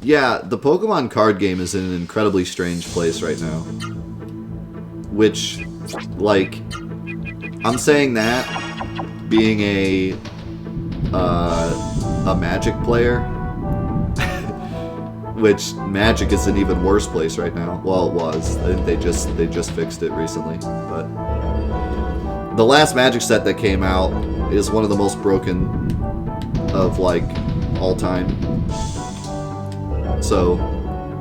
Yeah, the Pokemon card game is in an incredibly strange place right now. Which, like, I'm saying that being a Magic player, which Magic is an even worse place right now. Well, it was. They just fixed it recently, but the last Magic set that came out is one of the most broken of like all time. So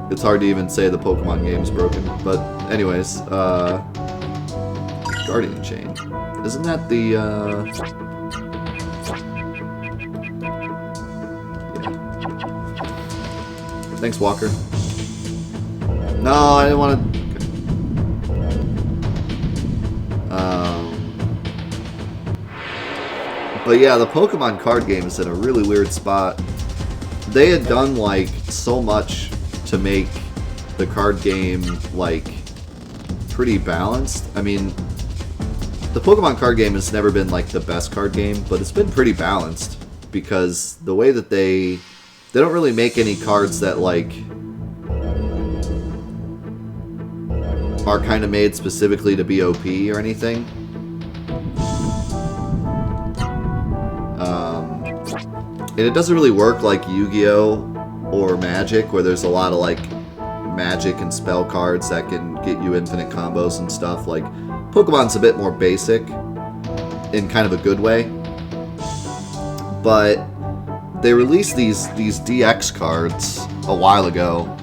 it's hard to even say the Pokemon game's broken. But anyways, Guardian Chain. Isn't that the yeah. Thanks, Walker. No, I didn't want to. But yeah, the Pokemon card game is in a really weird spot. They had done like so much to make the card game like pretty balanced. I mean, the Pokemon card game has never been like the best card game, but it's been pretty balanced because the way that they don't really make any cards that like are kind of made specifically to be OP or anything. And it doesn't really work like Yu-Gi-Oh! Or Magic, where there's a lot of like magic and spell cards that can get you infinite combos and stuff. Like, Pokemon's a bit more basic in kind of a good way. But they released these DX cards a while ago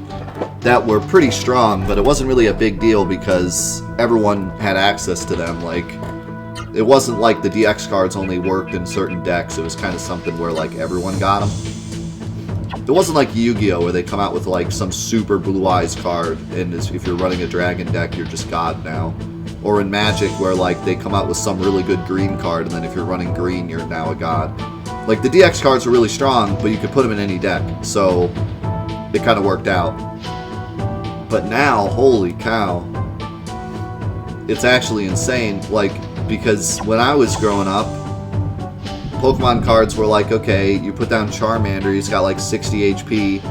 that were pretty strong, but it wasn't really a big deal because everyone had access to them. Like, it wasn't like the DX cards only worked in certain decks. It was kind of something where like everyone got them. It wasn't like Yu-Gi-Oh! Where they come out with like some super Blue Eyes card, and if you're running a dragon deck, you're just God now. Or in Magic, where like they come out with some really good green card, and then if you're running green, you're now a God. Like, the DX cards are really strong, but you could put them in any deck, so it kind of worked out. But now, holy cow, it's actually insane. Like, because when I was growing up, Pokemon cards were like, okay, you put down Charmander, he's got like 60 HP,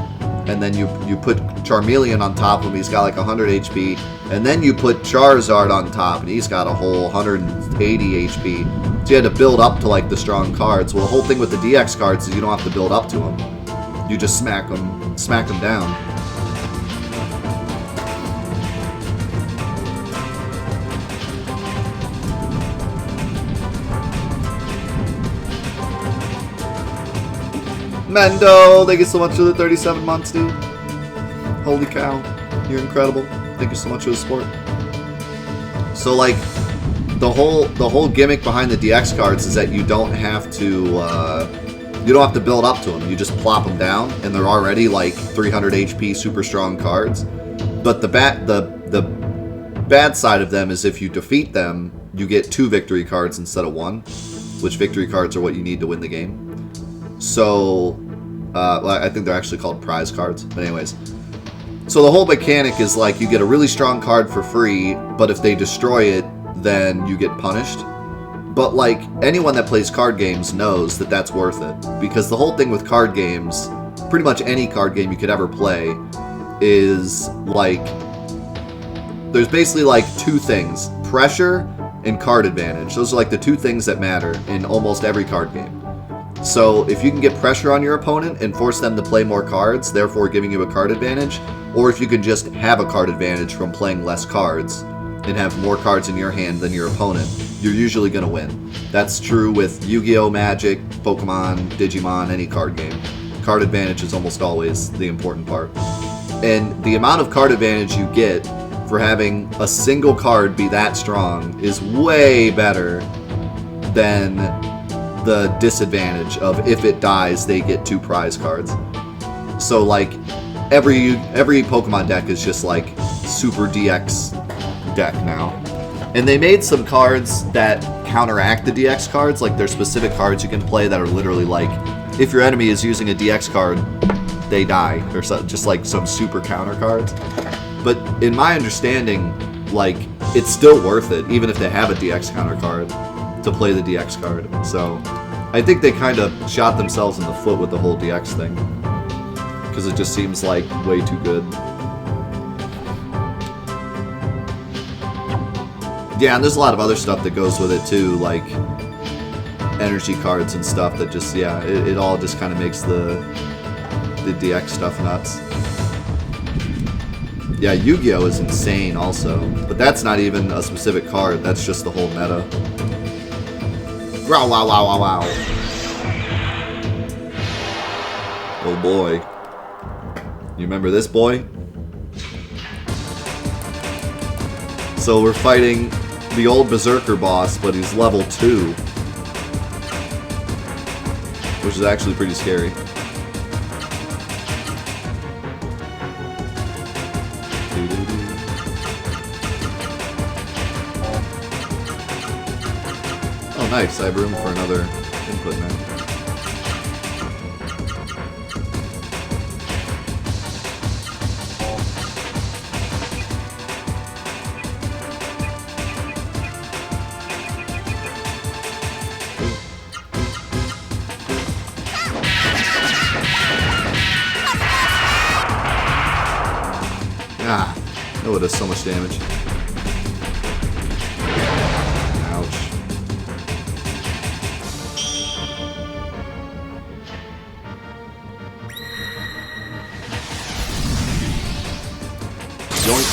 and then you put Charmeleon on top of him, he's got like 100 HP, and then you put Charizard on top, and he's got a whole 180 HP. So you had to build up to like the strong cards. Well, the whole thing with the DX cards is you don't have to build up to them. You just smack them down. Mendo, thank you so much for the 37 months, dude. Holy cow, you're incredible. Thank you so much for the support. So, like, the whole gimmick behind the DX cards is that you don't have to build up to them. You just plop them down, and they're already like 300 HP, super strong cards. But the bad side of them is if you defeat them, you get 2 victory cards instead of 1, which victory cards are what you need to win the game. So, well, I think they're actually called prize cards. But anyways, so the whole mechanic is like you get a really strong card for free, but if they destroy it, then you get punished. But like, anyone that plays card games knows that that's worth it. Because the whole thing with card games, pretty much any card game you could ever play, is like, there's basically like 2 things. Pressure and card advantage. Those are like the 2 things that matter in almost every card game. So if you can get pressure on your opponent and force them to play more cards, therefore giving you a card advantage, or if you can just have a card advantage from playing less cards and have more cards in your hand than your opponent, you're usually going to win. That's true with Yu-Gi-Oh!, Magic, Pokemon, Digimon, any card game. Card advantage is almost always the important part. And the amount of card advantage you get for having a single card be that strong is way better than the disadvantage of if it dies, they get 2 prize cards. So like, every Pokemon deck is just like super DX deck now. And they made some cards that counteract the DX cards. Like, there's specific cards you can play that are literally like, if your enemy is using a DX card, they die, or so, just like some super counter cards. But in my understanding, like, it's still worth it, even if they have a DX counter card, to play the DX card. So I think they kind of shot themselves in the foot with the whole DX thing. because it just seems like way too good. Yeah, and there's a lot of other stuff that goes with it too, like energy cards and stuff that just, yeah, it all just kind of makes the DX stuff nuts. Yeah, Yu-Gi-Oh! Is insane also, but that's not even a specific card, that's just the whole meta. Wow, wow, wow, wow, wow. Oh boy. You remember this boy? So we're fighting the old Berserker boss, but he's level 2. Which is actually pretty scary. Oh nice, I have room for another input now. Ah, oh, it does so much damage. Ouch. Yoink.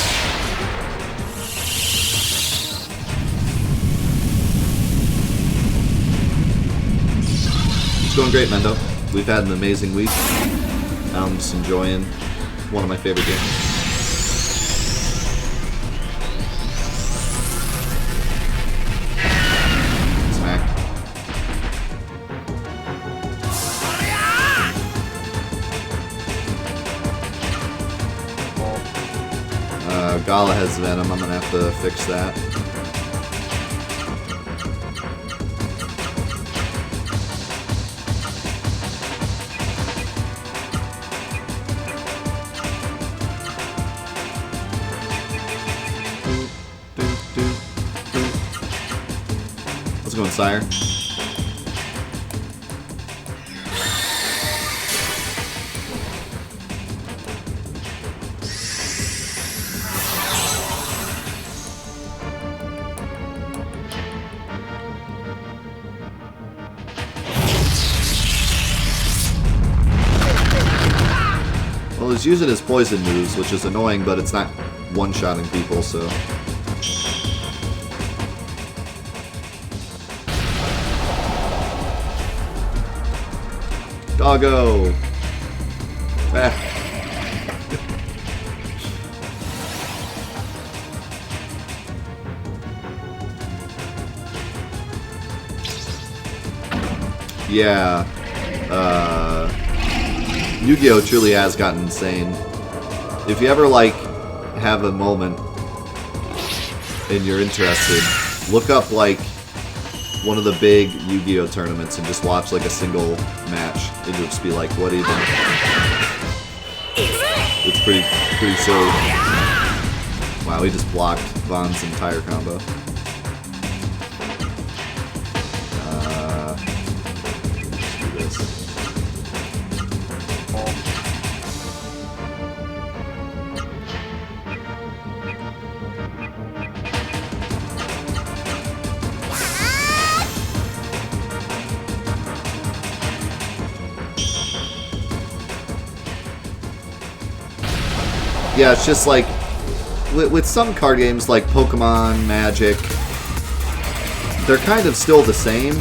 It's going great, Mendo. We've had an amazing week. I'm just enjoying one of my favorite games. Gala has Venom, I'm gonna have to fix that. Let's go in, Sire. Well, he's using his poison moves, which is annoying, but it's not one-shotting people, so... Doggo! Ah. Yeah. Yu-Gi-Oh! Truly has gotten insane. If you ever, like, have a moment and you're interested, look up, like, one of the big Yu-Gi-Oh! Tournaments and just watch, like, a single match. And you'll just be like, what even? It's pretty silly. Wow, he just blocked Von's entire combo. Let's do this. Yeah, it's just like, with some card games like Pokemon, Magic, they're kind of still the same.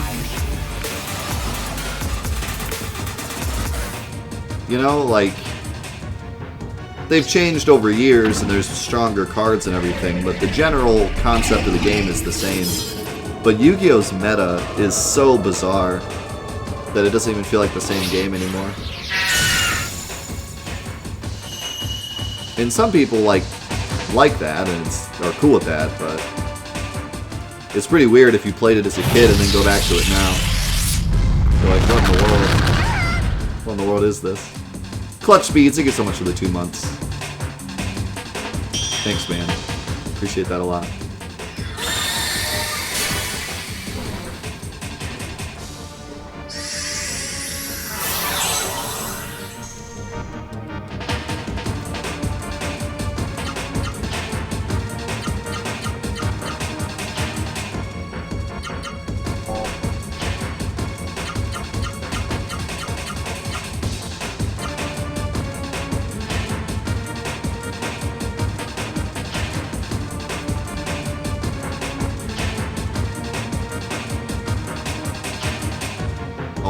You know, like, they've changed over years and there's stronger cards and everything, but the general concept of the game is the same. But Yu-Gi-Oh's meta is so bizarre that it doesn't even feel like the same game anymore. And some people like that and are cool with that, but it's pretty weird if you played it as a kid and then go back to it now. You're like, what in the world? What in the world is this? Clutch Speeds, thank you so much for the 2 months. Thanks, man. Appreciate that a lot.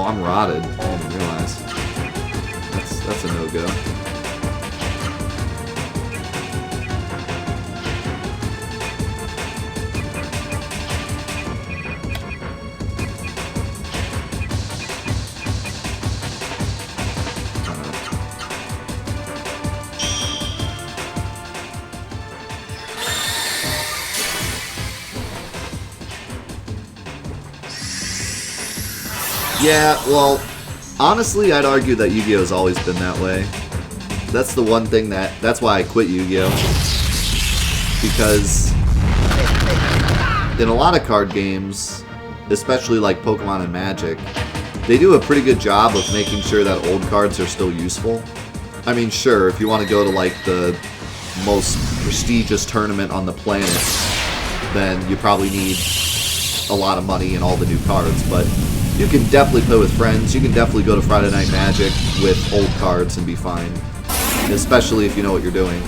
I'm rotted. I didn't even realize. That's a no-go. Yeah, well, honestly, I'd argue that Yu-Gi-Oh's always been that way. That's the one thing that's why I quit Yu-Gi-Oh! Because in a lot of card games, especially like Pokemon and Magic, they do a pretty good job of making sure that old cards are still useful. I mean, sure, if you want to go to like the most prestigious tournament on the planet, then you probably need a lot of money and all the new cards, but you can definitely play with friends. You can definitely go to Friday Night Magic with old cards and be fine. Especially if you know what you're doing.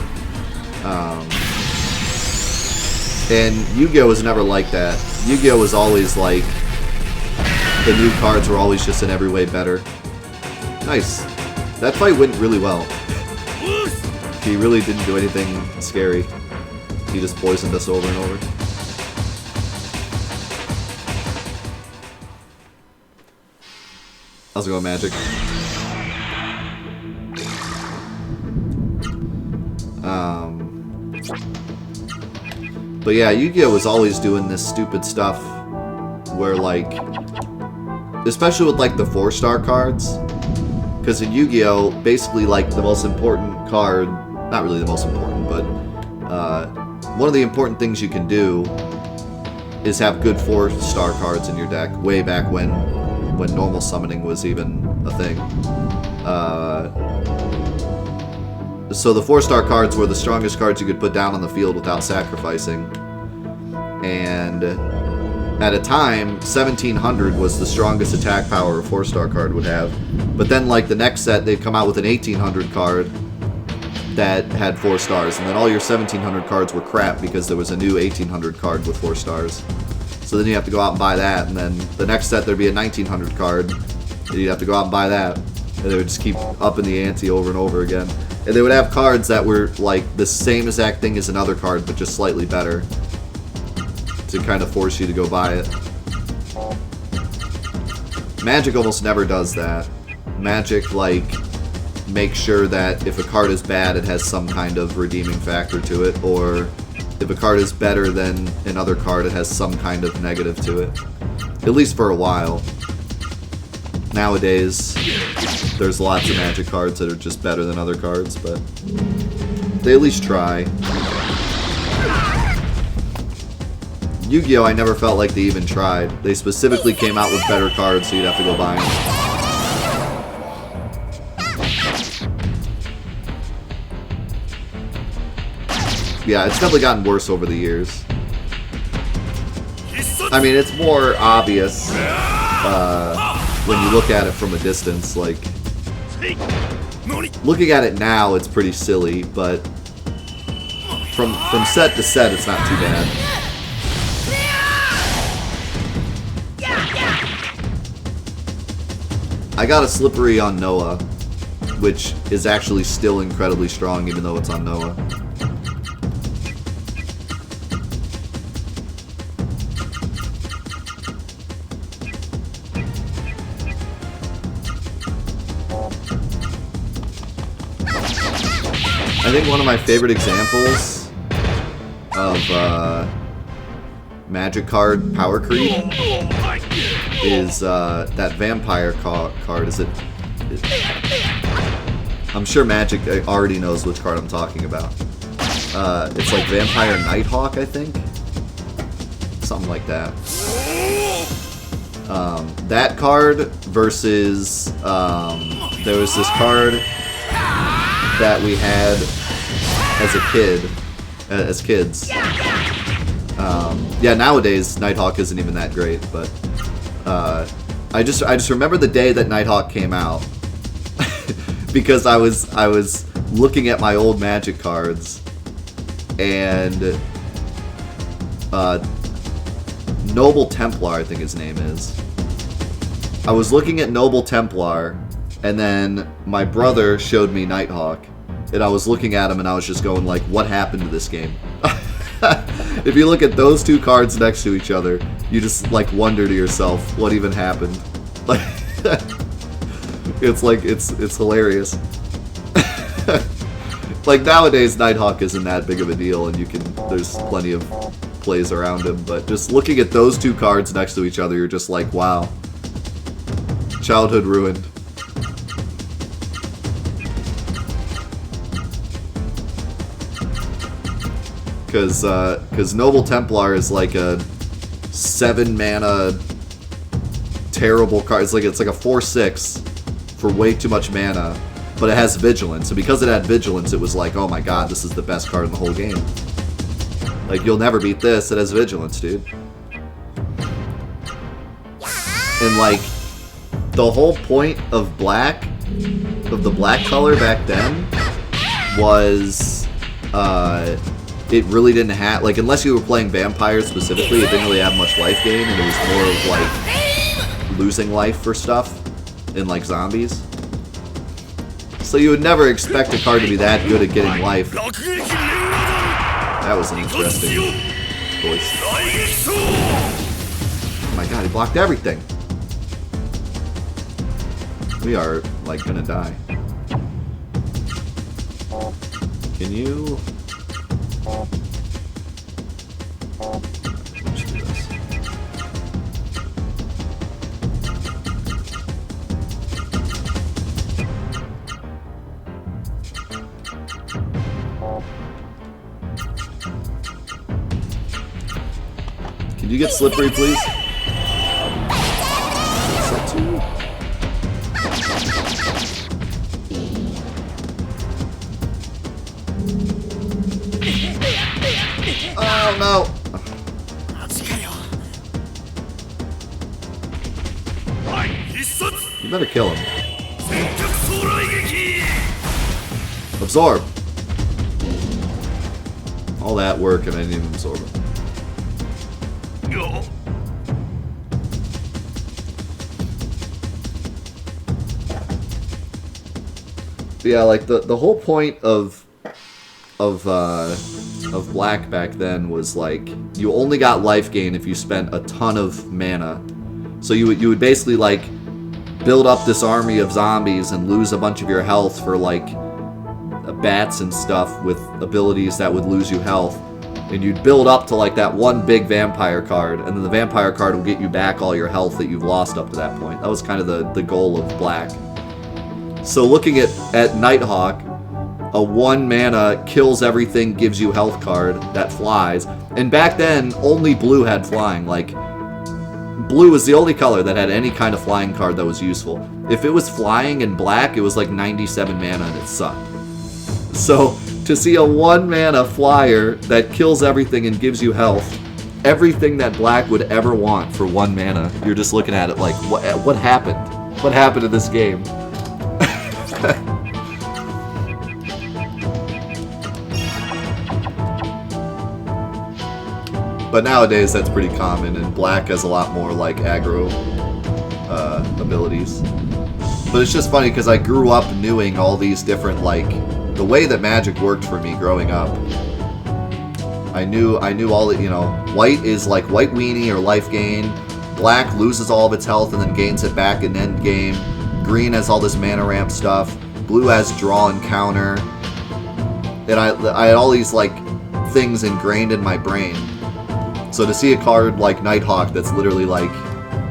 And Yu-Gi-Oh! Was never like that. Yu-Gi-Oh! Was always like, the new cards were always just in every way better. Nice. That fight went really well. He really didn't do anything scary. He just poisoned us over and over. How's it going, Magic? But yeah, Yu-Gi-Oh! Was always doing this stupid stuff where, like, especially with, like, the 4-star cards, because in Yu-Gi-Oh! Basically, like, the most important card, not really the most important, but one of the important things you can do is have good 4-star cards in your deck, way back when normal summoning was even a thing. So the 4-star cards were the strongest cards you could put down on the field without sacrificing. And at a time, 1700 was the strongest attack power a 4-star card would have. But then, like, the next set, they'd come out with an 1800 card that had 4 stars. And then all your 1700 cards were crap because there was a new 1800 card with 4 stars. So then you have to go out and buy that, and then the next set there'd be a 1900 card, and you'd have to go out and buy that. And they would just keep upping the ante over and over again. And they would have cards that were like the same exact thing as another card, but just slightly better, to kind of force you to go buy it. Magic almost never does that. Magic, like, makes sure that if a card is bad, it has some kind of redeeming factor to it, or if a card is better than another card, it has some kind of negative to it. At least for a while. Nowadays, there's lots of Magic cards that are just better than other cards, but they at least try. Yu-Gi-Oh! I never felt like they even tried. They specifically came out with better cards, so you'd have to go buy them. Yeah, it's definitely gotten worse over the years. I mean, it's more obvious when you look at it from a distance. Like, looking at it now, it's pretty silly, but from set to set, it's not too bad. I got a Slippery on Noah, which is actually still incredibly strong, even though it's on Noah. I think one of my favorite examples of Magic card power creep is that Vampire card. Is it? I'm sure Magic already knows which card I'm talking about. It's like Vampire Nighthawk, I think. Something like that. That card versus there was this card that we had as kids. Yeah, nowadays Nighthawk isn't even that great, but I just remember the day that Nighthawk came out because I was looking at my old Magic cards, and Noble Templar, I think his name is. I was looking at Noble Templar, and then my brother showed me Nighthawk, and I was looking at him and I was just going like, what happened to this game? If you look at those two cards next to each other, you just like wonder to yourself, what even happened? Like, it's hilarious. Like nowadays, Nighthawk isn't that big of a deal, and there's plenty of plays around him. But just looking at those two cards next to each other, you're just like, wow, childhood ruined. Because Noble Templar is like a 7-mana terrible card. It's like a 4/6 for way too much mana, but it has Vigilance. And because it had Vigilance, it was like, oh my god, this is the best card in the whole game. Like, you'll never beat this. It has Vigilance, dude. And like, the whole point of black, of the black color back then, was it really didn't have, like, unless you were playing vampires specifically, it didn't really have much life gain, and it was more of like losing life for stuff in like zombies. So you would never expect a card to be that good at getting life. That was an interesting voice. Oh my god, he blocked everything. We are like gonna die. Can you? Let's do this. Can you get slippery, please? Oh no! You better kill him. Absorb! All that work and I didn't even absorb it. Yeah, like the whole point of black back then was like you only got life gain if you spent a ton of mana. So you would basically like build up this army of zombies and lose a bunch of your health for like bats and stuff with abilities that would lose you health. And you'd build up to like that one big vampire card, and then the vampire card will get you back all your health that you've lost up to that point. That was kind of the goal of black. So looking at Nighthawk, a 1-mana kills everything, gives you health card that flies. And back then, only blue had flying. Like, blue was the only color that had any kind of flying card that was useful. If it was flying in black, it was like 97 mana and it sucked. So to see a 1-mana flyer that kills everything and gives you health, everything that black would ever want for 1 mana, you're just looking at it like, what happened? What happened to this game? But nowadays that's pretty common, and black has a lot more like aggro abilities. But it's just funny because I grew up knowing all these different, like, the way that Magic worked for me growing up. I knew all that, you know, white is like white weenie or life gain, black loses all of its health and then gains it back in end game, green has all this mana ramp stuff, blue has draw and counter, and I had all these like things ingrained in my brain. So to see a card like Nighthawk that's literally like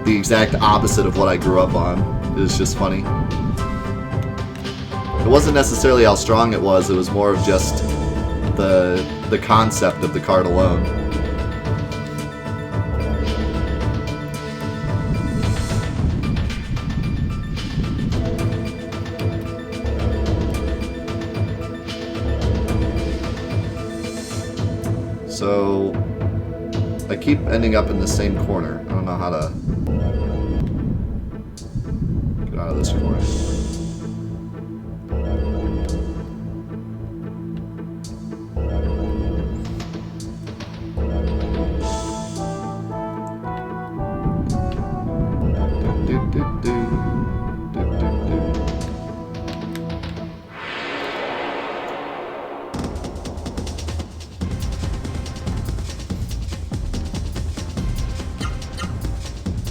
the exact opposite of what I grew up on is just funny. It wasn't necessarily how strong it was more of just the concept of the card alone. So I keep ending up in the same corner. I don't know how to get out of this corner.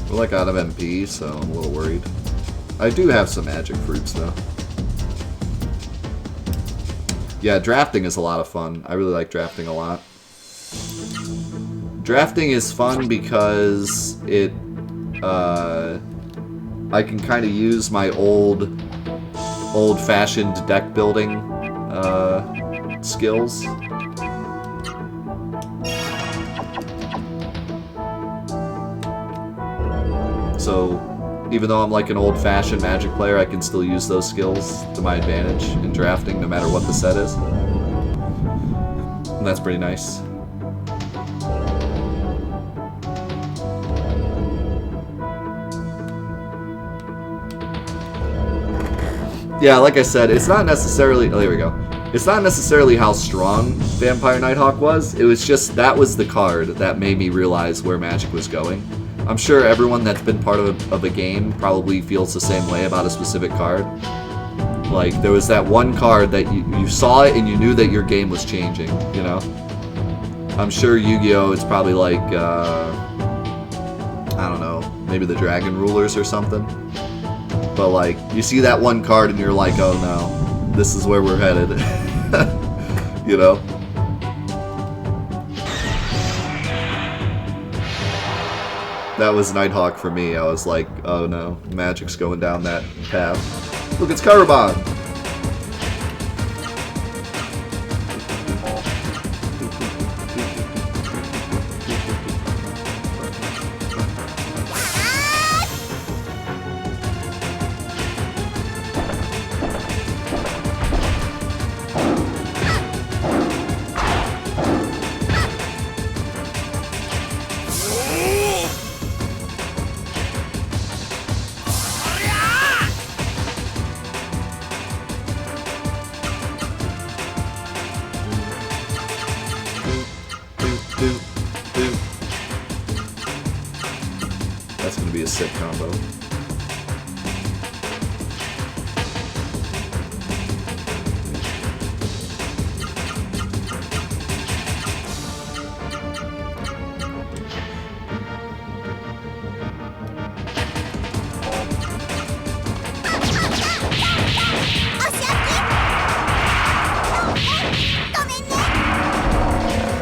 We're like out of MP, so I'm a little worried. I do have some magic fruits though. Yeah, drafting is a lot of fun. I really like drafting a lot. Drafting is fun because it, I can kind of use my old-fashioned deck building skills. So, even though I'm like an old-fashioned Magic player, I can still use those skills to my advantage in drafting, no matter what the set is. And that's pretty nice. Yeah, like I said, it's not necessarily... Oh, there we go. It's not necessarily how strong Vampire Nighthawk was. It was just that was the card that made me realize where Magic was going. I'm sure everyone that's been part of a game probably feels the same way about a specific card. Like, there was that one card that you saw it and you knew that your game was changing, you know? I'm sure Yu-Gi-Oh! It's probably like, I don't know, maybe the Dragon Rulers or something. But, like, you see that one card and you're like, oh no, this is where we're headed. You know? That was Nighthawk for me. I was like, oh no, Magic's going down that path. Look, it's Caravan! That's gonna be a sick combo.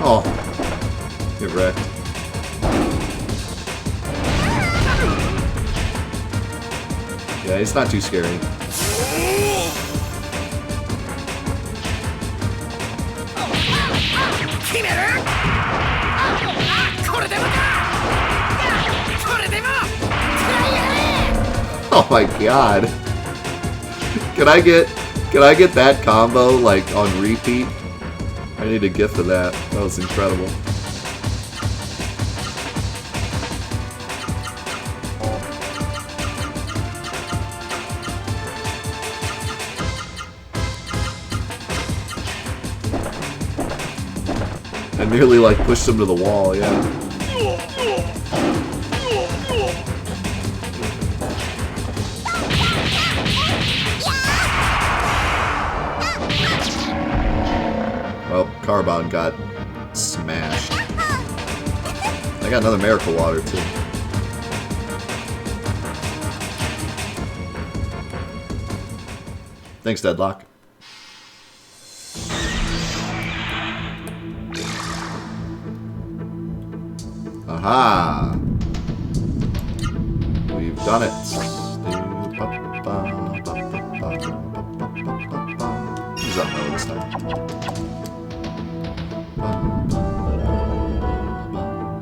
Oh, get wrecked. Yeah, it's not too scary. Oh my god. Can I get that combo like on repeat? I need a gift of that. That was incredible. I nearly like pushed him to the wall, yeah. Well, Carbon got smashed. I got another Miracle Water too. Thanks, Deadlock. Aha! We've done it. Who's up now this time?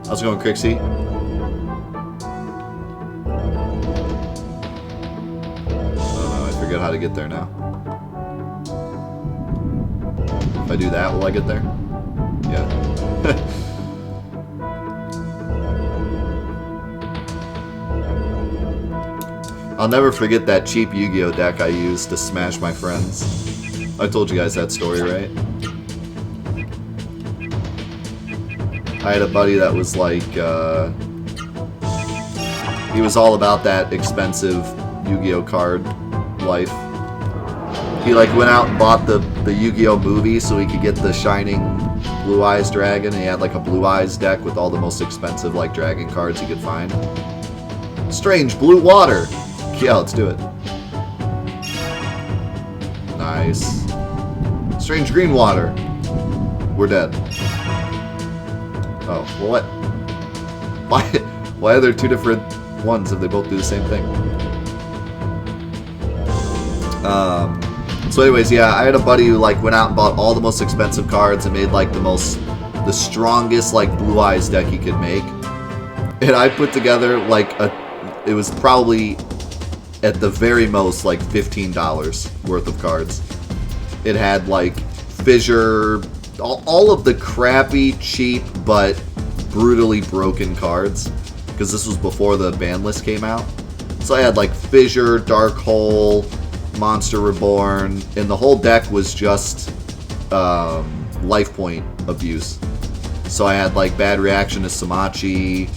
How's it going, Crixie? Oh no, I forget how to get there now. If I do that, will I get there? Yeah. I'll never forget that cheap Yu-Gi-Oh deck I used to smash my friends. I told you guys that story, right? I had a buddy that was like, he was all about that expensive Yu-Gi-Oh card life. He like went out and bought the Yu-Gi-Oh movie so he could get the shining Blue Eyes Dragon, and he had like a Blue Eyes deck with all the most expensive like dragon cards he could find. Strange blue water. Yeah, let's do it. Nice. Strange green water. We're dead. Oh, well, what? Why are there two different ones if they both do the same thing? So anyways, yeah, I had a buddy who like went out and bought all the most expensive cards and made like the strongest like Blue Eyes deck he could make. And I put together like it was probably at the very most like $15 worth of cards. It had like Fissure, all of the crappy, cheap, but brutally broken cards. Because this was before the ban list came out. So I had like Fissure, Dark Hole, Monster Reborn, and the whole deck was just life point abuse. So I had like Bad Reaction to Samachi,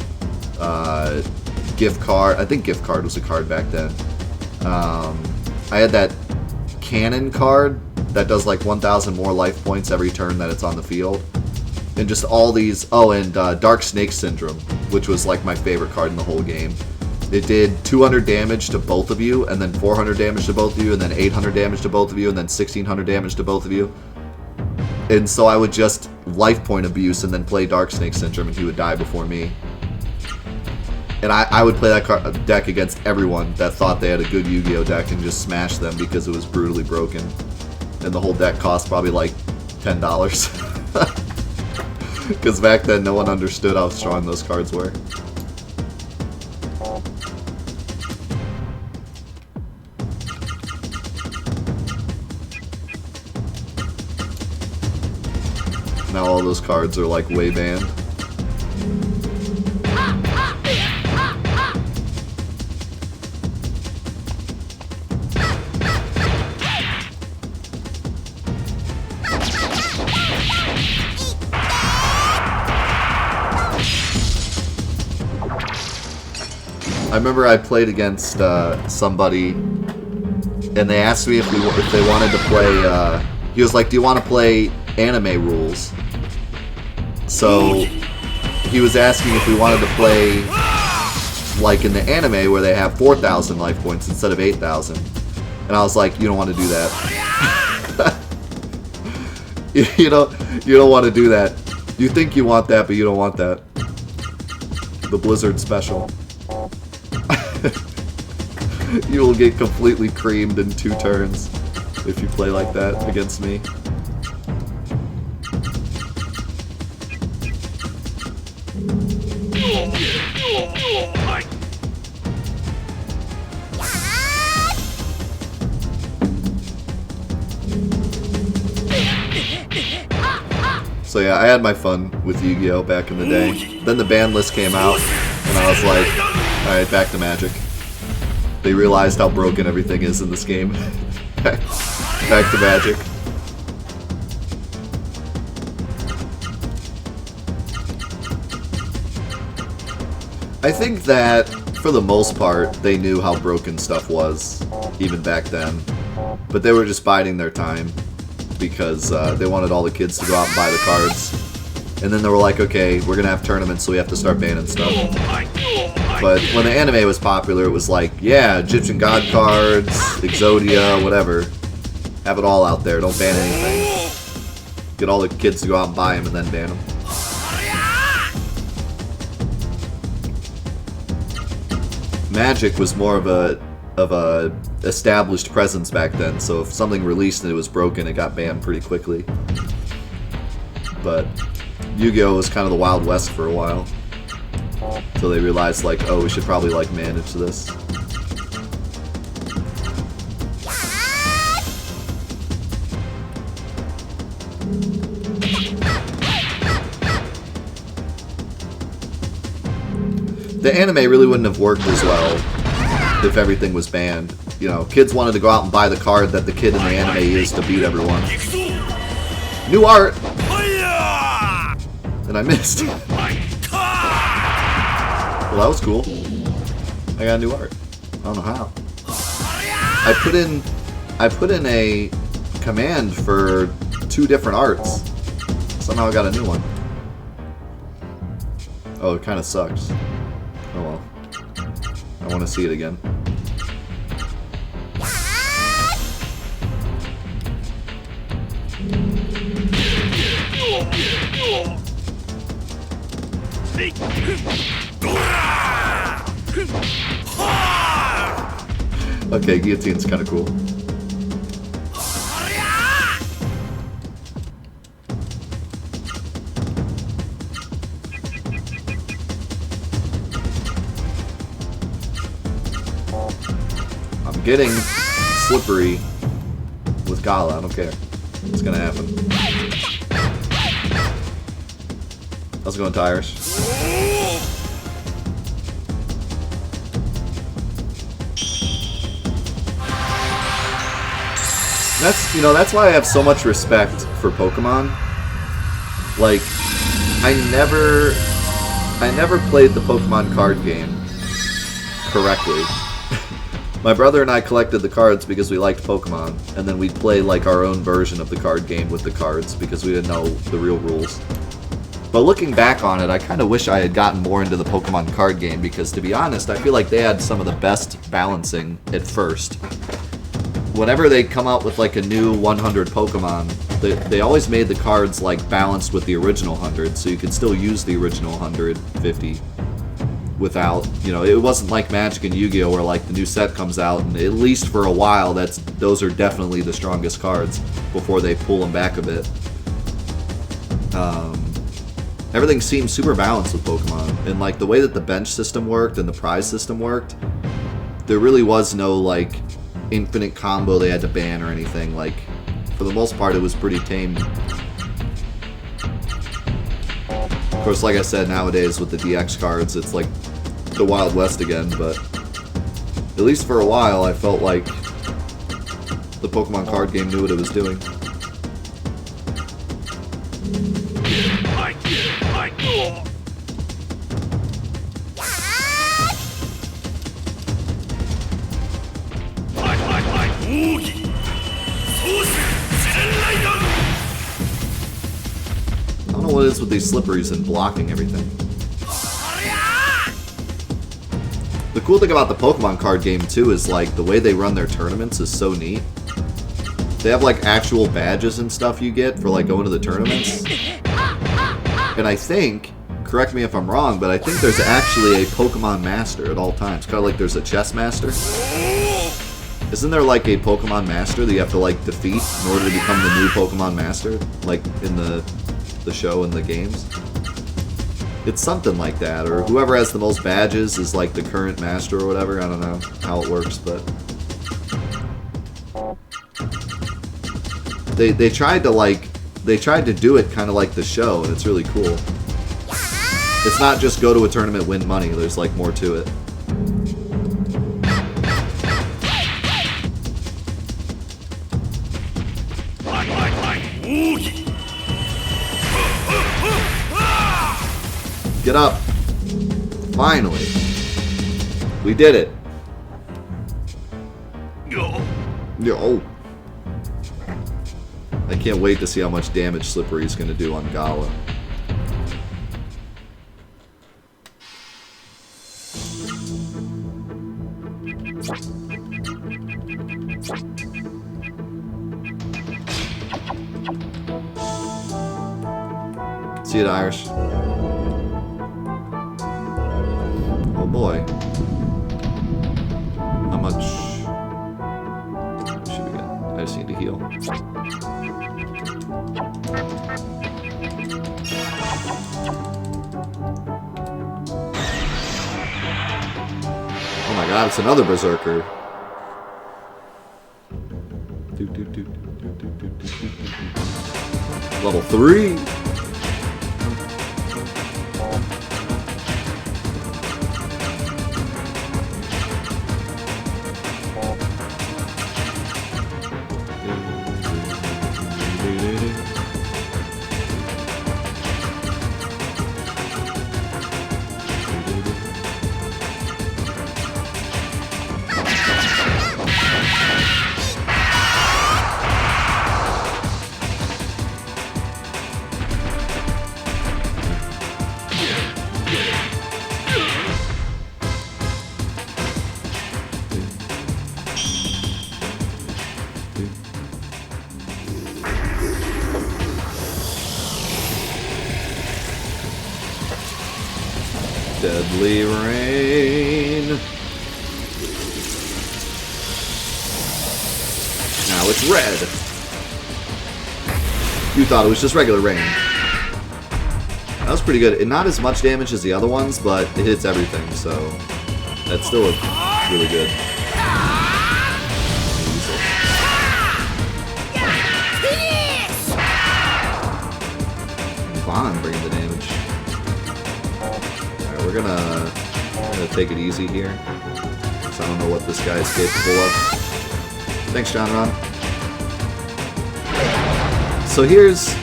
Gift Card. I think Gift Card was a card back then. I had that Cannon card that does like 1,000 more life points every turn that it's on the field. And just all these... Oh, and Dark Snake Syndrome, which was like my favorite card in the whole game. It did 200 damage to both of you, and then 400 damage to both of you, and then 800 damage to both of you, and then 1,600 damage to both of you. And so I would just life point abuse and then play Dark Snake Syndrome, and he would die before me. And I would play that deck against everyone that thought they had a good Yu-Gi-Oh deck and just smash them because it was brutally broken. And the whole deck cost probably like $10. Because back then no one understood how strong those cards were. Now all those cards are like way banned. I remember I played against somebody, and they asked me if they wanted to play. He was like, "Do you want to play anime rules?" So he was asking if we wanted to play like in the anime where they have 4,000 life points instead of 8,000, and I was like, "You don't want to do that. you don't want to do that. You think you want that, but you don't want that. The Blizzard special." You will get completely creamed in 2 turns if you play like that against me. So yeah, I had my fun with Yu-Gi-Oh! Back in the day. Then the ban list came out, and I was like, alright, back to Magic. They realized how broken everything is in this game. Back to Magic. I think that, for the most part, they knew how broken stuff was, even back then. But they were just biding their time, because they wanted all the kids to go out and buy the cards. And then they were like, okay, we're gonna have tournaments, so we have to start banning stuff. But when the anime was popular, it was like, yeah, Egyptian God cards, Exodia, whatever. Have it all out there, don't ban anything. Get all the kids to go out and buy them and then ban them. Magic was more of a established presence back then, so if something released and it was broken, it got banned pretty quickly. But Yu-Gi-Oh! Was kind of the Wild West for a while. Until they realized, like, oh, we should probably, like, manage this. The anime really wouldn't have worked as well if everything was banned. You know, kids wanted to go out and buy the card that the kid in the anime used to beat everyone. New art! And I missed. Well, that was cool. I got new art. I don't know how. I put in a command for 2 different arts. Somehow I got a new one. Oh, it kind of sucks. Oh well. I want to see it again. Okay, guillotine's kind of cool. I'm getting slippery with Gala. I don't care. It's gonna happen. How's it going, Tires? That's why I have so much respect for Pokemon. Like, I never played the Pokemon card game correctly. My brother and I collected the cards because we liked Pokemon, and then we'd play like our own version of the card game with the cards because we didn't know the real rules. But looking back on it, I kind of wish I had gotten more into the Pokemon card game because, to be honest, I feel like they had some of the best balancing at first. Whenever they come out with like a new 100 Pokemon, they always made the cards like balanced with the original 100, so you could still use the original 150 without, it wasn't like Magic and Yu-Gi-Oh! Where like the new set comes out and at least for a while those are definitely the strongest cards before they pull them back a bit. Everything seemed super balanced with Pokemon, and like the way that the bench system worked and the prize system worked, there really was no like infinite combo they had to ban or anything. Like, for the most part, it was pretty tame. Of course, like I said, nowadays with the DX cards, it's like the Wild West again, but at least for a while, I felt like the Pokemon card game knew what it was doing. I don't know what it is with these slipperies and blocking everything. The cool thing about the Pokemon card game too is like the way they run their tournaments is so neat. They have like actual badges and stuff you get for like going to the tournaments. And I think, correct me if I'm wrong, but I think there's actually a Pokemon Master at all times. Kind of like there's a Chess Master. Isn't there like a Pokemon Master that you have to like defeat in order to become the new Pokemon Master? Like in the show and the games? It's something like that, or whoever has the most badges is like the current master or whatever. I don't know how it works, but they tried to do it kind of like the show, and it's really cool. It's not just go to a tournament, win money. There's like more to it. Get up. Finally. We did it. Yo. I can't wait to see how much damage Slippery is going to do on Gala. See it, Irish. Oh boy. How much should we get? I just need to heal. Oh my god, it's another Berserker. Level 3. Deadly rain. Now it's red. You thought it was just regular rain. That was pretty good. Not as much damage as the other ones, but it hits everything, so that's still really good. Vaughn bringing the damage. Alright, we're gonna take it easy here. Because I don't know what this guy is capable of. Thanks, John Ron. So here's...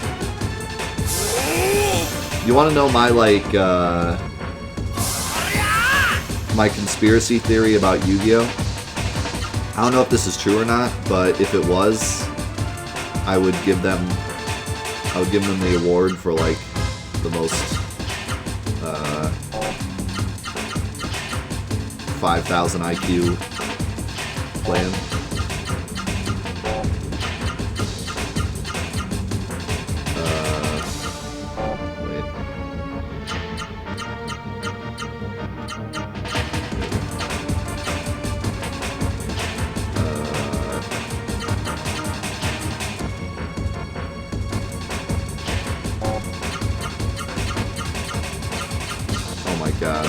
You want to know my, like, my conspiracy theory about Yu-Gi-Oh? I don't know if this is true or not, but if it was, I would give them the award for, like, the most 5,000 IQ plan. Wait. Oh my god.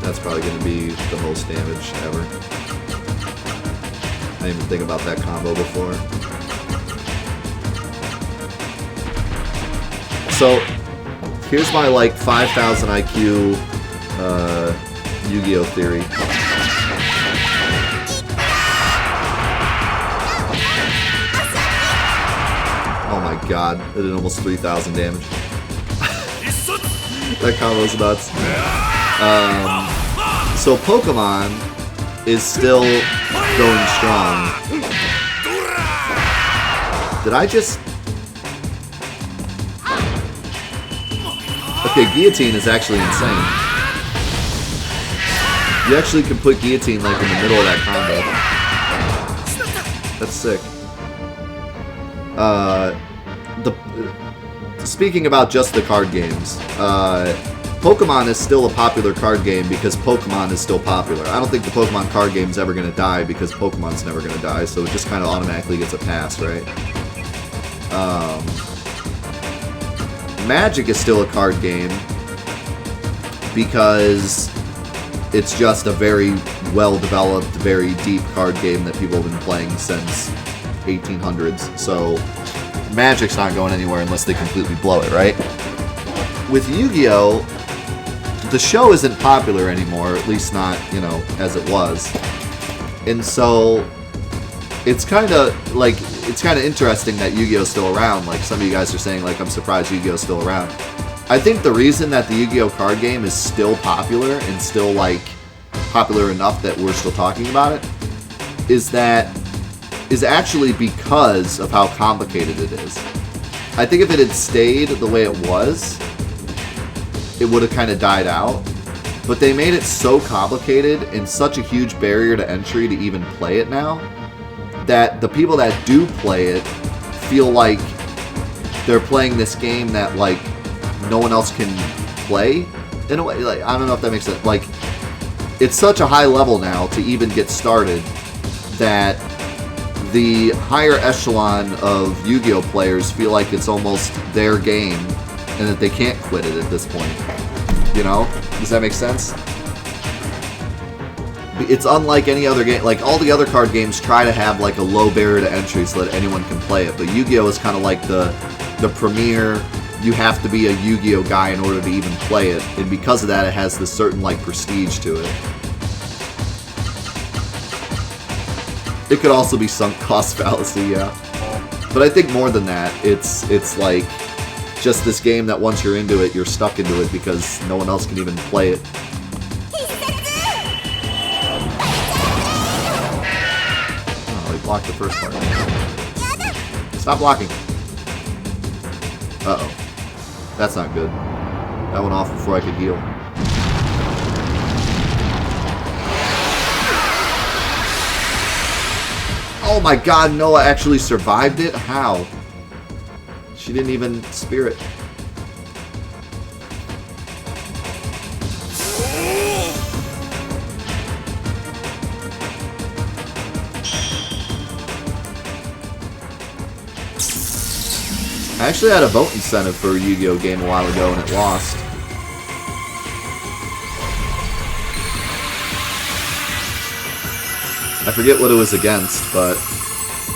That's probably going to be the most damage ever. I didn't even think about that combo before. So, here's my, like, 5,000 IQ Yu-Gi-Oh! Theory. Oh my god, it did almost 3,000 damage. That combo's nuts. So Pokemon is still going strong. Did I just... Okay, Guillotine is actually insane. You actually can put Guillotine like in the middle of that combo. That's sick. Speaking about just the card games, Pokemon is still a popular card game because Pokemon is still popular. I don't think the Pokemon card game is ever going to die because Pokemon's never going to die, so it just kind of automatically gets a pass, right? Magic is still a card game because it's just a very well-developed, very deep card game that people have been playing since 1800s, so Magic's not going anywhere unless they completely blow it, right? With Yu-Gi-Oh! The show isn't popular anymore, at least not, you know, as it was. And so, it's kind of interesting that Yu-Gi-Oh's still around. Like, some of you guys are saying, like, I'm surprised Yu-Gi-Oh's still around. I think the reason that the Yu-Gi-Oh! Card game is still popular, and still, like, popular enough that we're still talking about it, is actually because of how complicated it is. I think if it had stayed the way it was, it would have kind of died out. But they made it so complicated and such a huge barrier to entry to even play it now that the people that do play it feel like they're playing this game that, like, no one else can play in a way. Like, I don't know if that makes sense. Like, it's such a high level now to even get started that the higher echelon of Yu-Gi-Oh! Players feel like it's almost their game and that they can't quit it at this point. You know? Does that make sense? It's unlike any other game. Like, all the other card games try to have, like, a low barrier to entry so that anyone can play it. But Yu-Gi-Oh! Is kind of like the premier, you have to be a Yu-Gi-Oh! Guy in order to even play it. And because of that, it has this certain, like, prestige to it. It could also be sunk cost fallacy, yeah. But I think more than that, it's like just this game that once you're into it, you're stuck into it because no one else can even play it. Oh, he blocked the first part. Stop blocking. Uh-oh. That's not good. That went off before I could heal. Oh my god, Noah actually survived it? How? She didn't even spear it. I actually had a vote incentive for a Yu-Gi-Oh game a while ago and it lost. I forget what it was against, but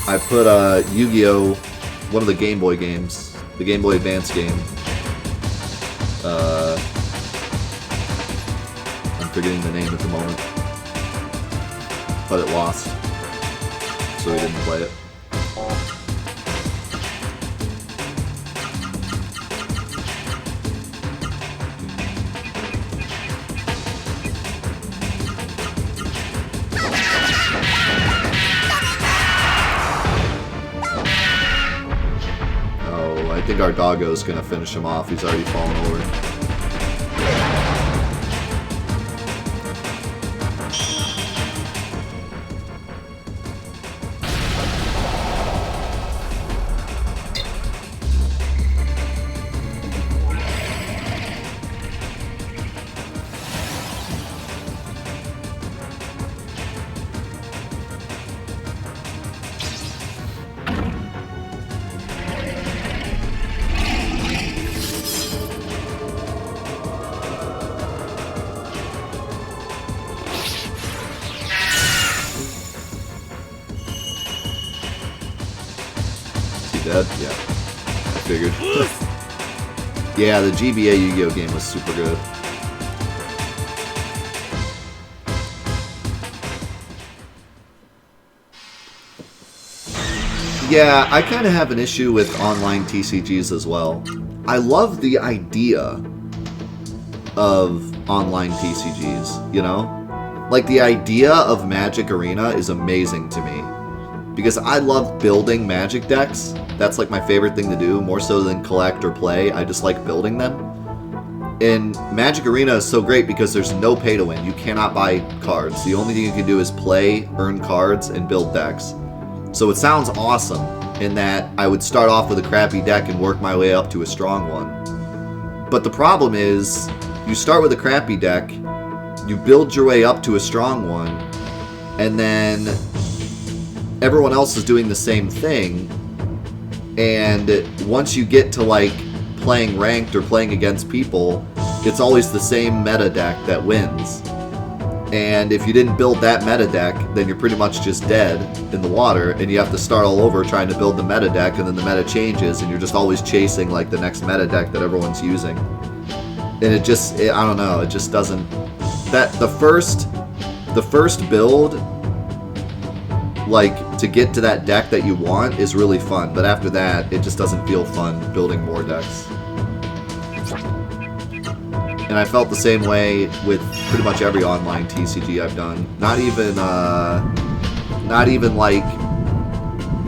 I put Yu-Gi-Oh, one of the Game Boy games, the Game Boy Advance game. I'm forgetting the name at the moment, but it lost, so we didn't play it. I think our doggo's gonna finish him off. He's already fallen over. Dead? Yeah. I figured. Yeah, the GBA Yu-Gi-Oh game was super good. Yeah, I kind of have an issue with online TCGs as well. I love the idea of online TCGs, you know? Like, the idea of Magic Arena is amazing to me. Because I love building Magic decks. That's like my favorite thing to do, more so than collect or play. I just like building them. And Magic Arena is so great because there's no pay to win. You cannot buy cards. The only thing you can do is play, earn cards, and build decks. So it sounds awesome in that I would start off with a crappy deck and work my way up to a strong one. But the problem is, you start with a crappy deck, you build your way up to a strong one, and then everyone else is doing the same thing, and once you get to like playing ranked or playing against people, it's always the same meta deck that wins. And if you didn't build that meta deck, then you're pretty much just dead in the water, and you have to start all over trying to build the meta deck, and then the meta changes, and you're just always chasing like the next meta deck that everyone's using. And it just, I don't know, it just doesn't, that the first build, like, to get to that deck that you want is really fun, but after that, it just doesn't feel fun building more decks. And I felt the same way with pretty much every online TCG I've done. Not even like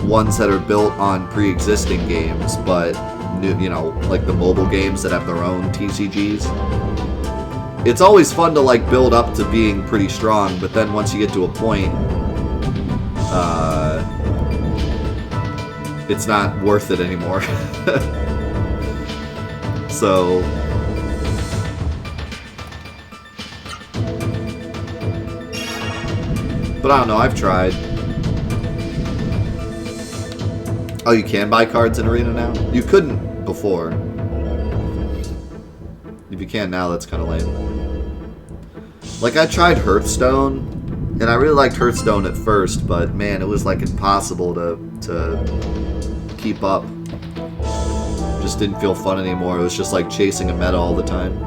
ones that are built on pre-existing games, but new, you know, like the mobile games that have their own TCGs. It's always fun to like build up to being pretty strong, but then once you get to a point, it's not worth it anymore. So, but I don't know, I've tried. Oh, you can buy cards in Arena now? You couldn't before. If you can now, that's kind of lame. Like, I tried Hearthstone, and I really liked Hearthstone at first, but man, it was like impossible to keep up. Just didn't feel fun anymore. It was just like chasing a meta all the time.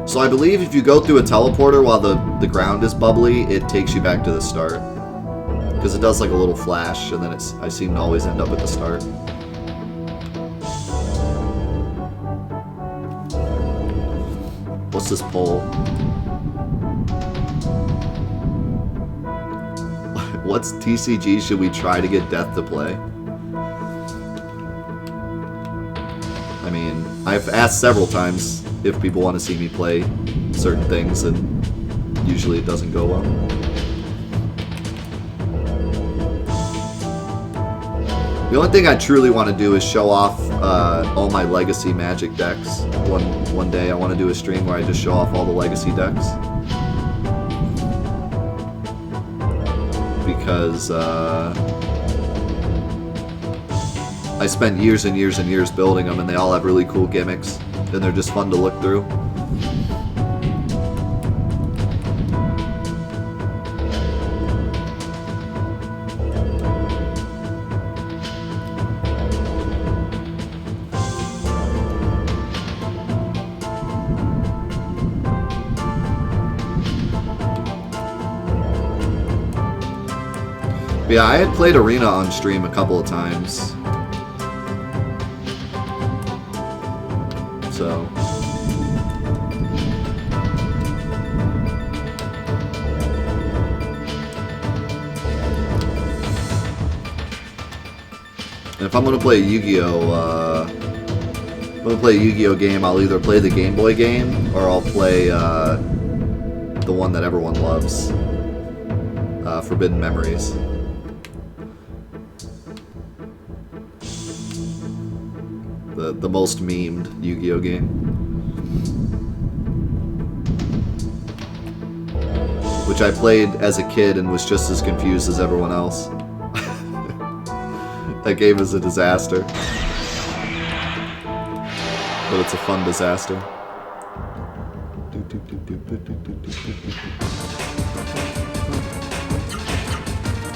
So I believe if you go through a teleporter while the ground is bubbly, it takes you back to the start. Because it does like a little flash, and then I seem to always end up at the start. What's this poll? What TCG should we try to get Death to play? I mean, I've asked several times if people want to see me play certain things, and usually it doesn't go well. The only thing I truly want to do is show off all my Legacy Magic decks. One day I want to do a stream where I just show off all the Legacy decks. Because I spent years and years and years building them, and they all have really cool gimmicks, and they're just fun to look through. But yeah, I had played Arena on stream a couple of times. So. And if I'm gonna play a Yu-Gi-Oh! If I'm gonna play a Yu-Gi-Oh! Game, I'll either play the Game Boy game or I'll play the one that everyone loves, Forbidden Memories. The most memed Yu-Gi-Oh! Game. Which I played as a kid and was just as confused as everyone else. That game is a disaster. But it's a fun disaster.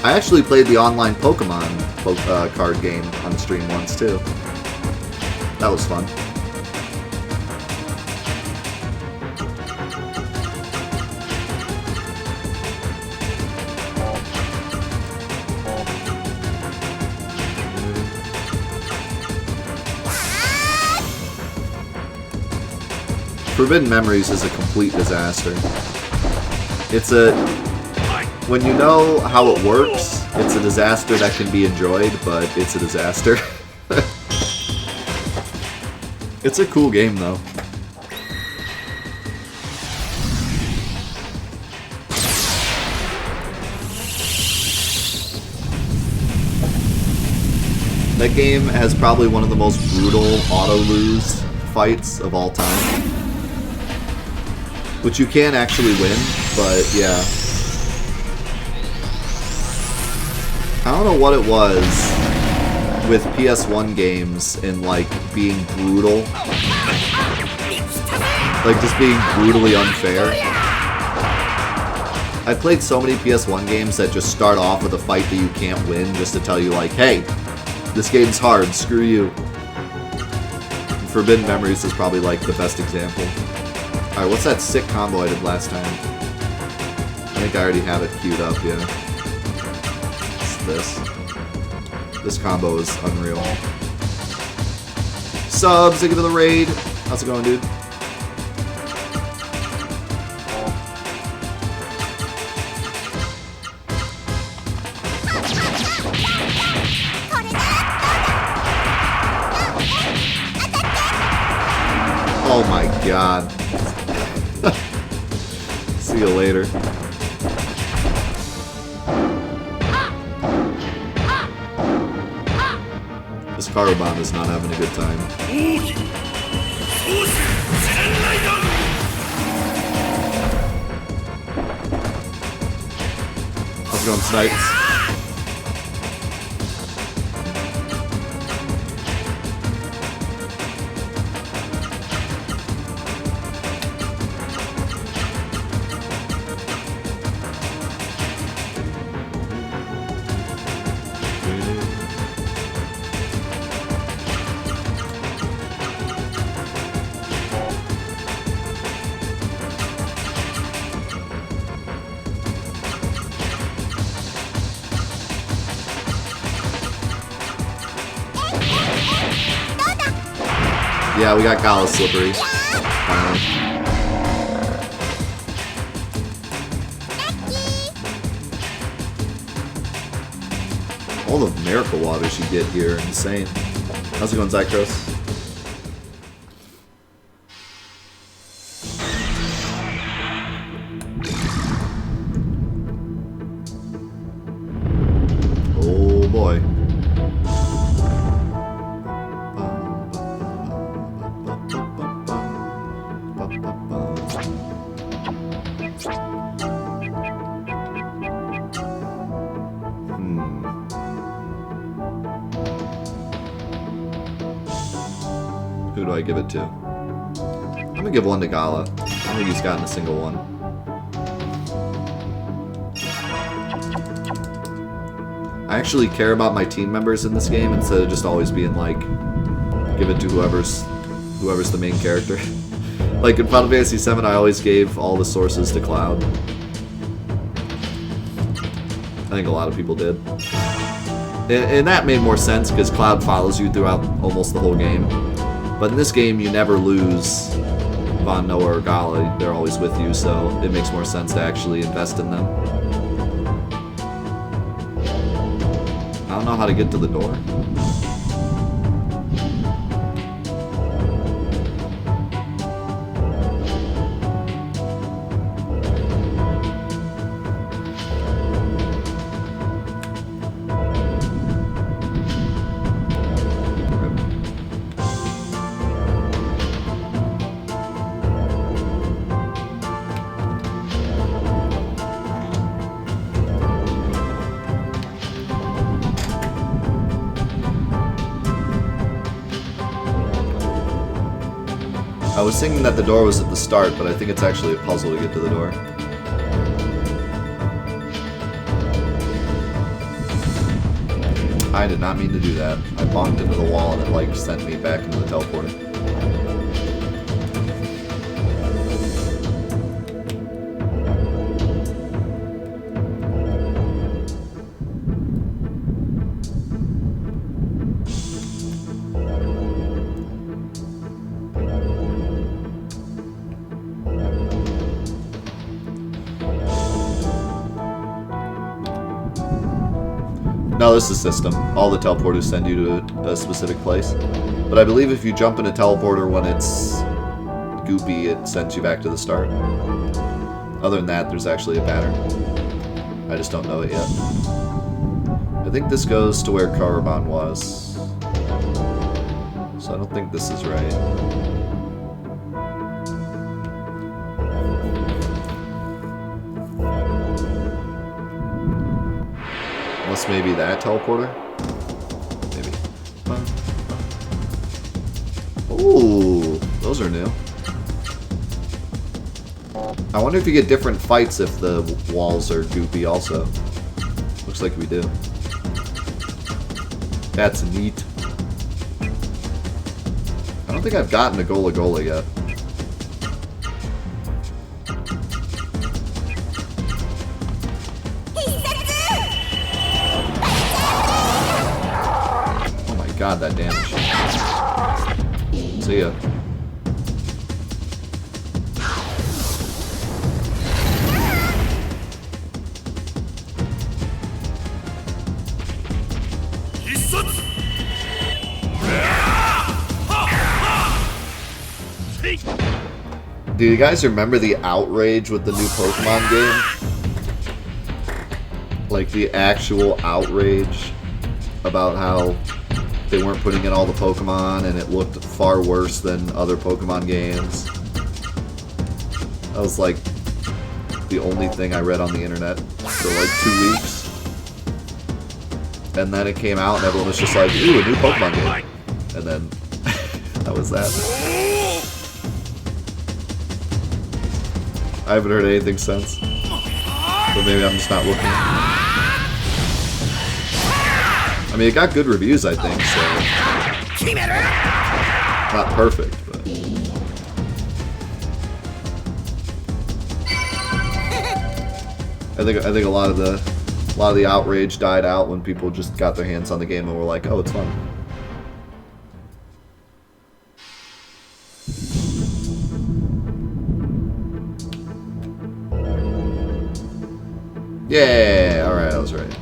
I actually played the online Pokemon card game on stream once too. That was fun. Forbidden Memories is a complete disaster. When you know how it works, it's a disaster that can be enjoyed, but it's a disaster. It's a cool game, though. That game has probably one of the most brutal auto-lose fights of all time. Which you can actually win, but yeah. I don't know what it was with PS1 games and like being brutal. Like just being brutally unfair. I played so many PS1 games that just start off with a fight that you can't win just to tell you like, hey, this game's hard, screw you. And Forbidden Memories is probably like the best example. Alright, what's that sick combo I did last time? I think I already have it queued up, yeah. It's this. This combo is unreal. Subs, thank you for the raid. How's it going, dude? Oh my god. See you later. This Karubon is not having a good time. How's it going, Snipes? Yeah, we got Gala Slippery. All the miracle waters you get here are insane. How's it going, Zycros? Oh boy. Who do I give it to? I'm gonna give one to Gala. I don't think he's gotten a single one. I actually care about my team members in this game instead of just always being like, give it to whoever's the main character. Like in Final Fantasy VII, I always gave all the sources to Cloud. I think a lot of people did. And that made more sense because Cloud follows you throughout almost the whole game. But in this game, you never lose Von, Noah, or Gala. They're always with you, so it makes more sense to actually invest in them. I don't know how to get to the door. I was thinking that the door was at the start, but I think it's actually a puzzle to get to the door. I did not mean to do that. I bonked into the wall and it like sent me back into the teleporter. No, this is the system. All the teleporters send you to a specific place. But I believe if you jump in a teleporter when it's goopy, it sends you back to the start. Other than that, there's actually a pattern. I just don't know it yet. I think this goes to where Caravan was. So I don't think this is right. Unless maybe that teleporter? Maybe. Ooh, those are new. I wonder if you get different fights if the walls are goopy also. Looks like we do. That's neat. I don't think I've gotten a Gola Gola yet. God, that damage. See ya. Do you guys remember the outrage with the new Pokemon game? Like the actual outrage about how they weren't putting in all the Pokemon and it looked far worse than other Pokemon games. That was like the only thing I read on the internet for like 2 weeks. And then it came out and everyone was just like, ooh, a new Pokemon game. And then that was that. I haven't heard anything since. But maybe I'm just not looking. I mean, it got good reviews, I think, so... Not perfect, but... I think a lot of the outrage died out when people just got their hands on the game and were like, oh, it's fun. Yeah, alright, I was right.